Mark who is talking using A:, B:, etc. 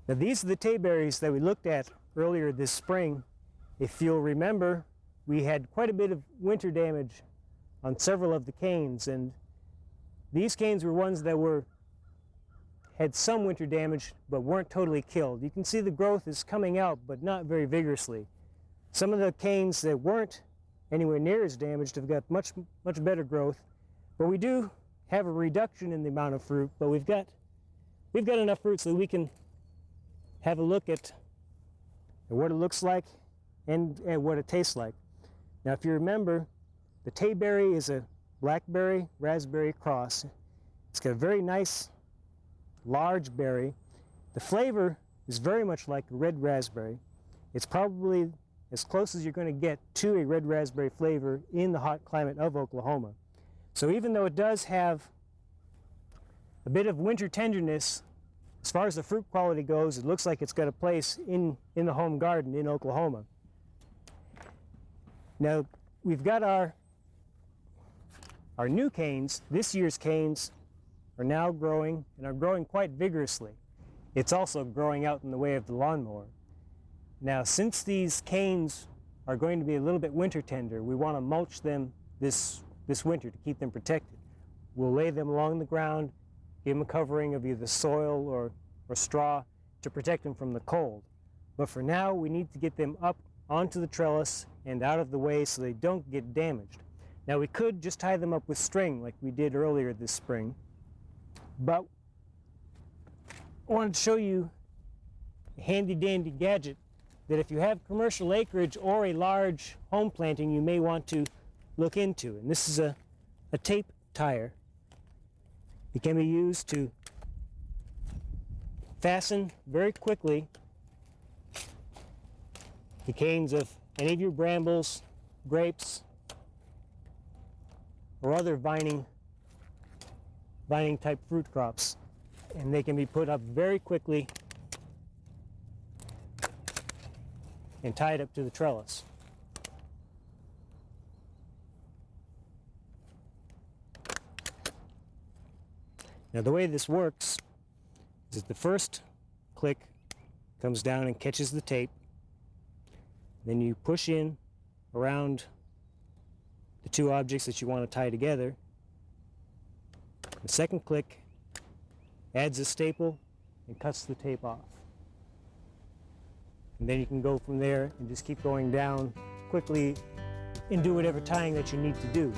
A: Now these are the Tayberries that we looked at earlier this spring. If you'll remember, we had quite a bit of winter damage on several of the canes, and these canes were ones that had some winter damage but weren't totally killed. You can see the growth is coming out, but not very vigorously. Some of the canes that weren't anywhere near as damaged have got much better growth, but we do have a reduction in the amount of fruit, but we've got enough fruit so we can have a look at what it looks like and what it tastes like. Now, if you remember, the Tayberry is a blackberry raspberry cross. It's got a very nice large berry. The flavor is very much like a red raspberry. It's probably as close as you're going to get to a red raspberry flavor in the hot climate of Oklahoma. So even though it does have a bit of winter tenderness, as far as the fruit quality goes, it looks like it's got a place in the home garden in Oklahoma. Now, we've got our new canes. This year's canes are now growing, and are growing quite vigorously. It's also growing out in the way of the lawnmower. Now, since these canes are going to be a little bit winter tender, we want to mulch them this winter to keep them protected. We'll lay them along the ground, give them a covering of either soil or straw to protect them from the cold. But for now, we need to get them up onto the trellis and out of the way so they don't get damaged. Now, we could just tie them up with string like we did earlier this spring, but I wanted to show you a handy-dandy gadget that if you have commercial acreage or a large home planting, you may want to look into. And this is a tape tire. It can be used to fasten very quickly the canes of any of your brambles, grapes, or other vining type fruit crops. And they can be put up very quickly and tied up to the trellis. Now, the way this works is that the first click comes down and catches the tape. Then you push in around the two objects that you want to tie together. The second click adds a staple and cuts the tape off. And then you can go from there and just keep going down quickly and do whatever tying that you need to do.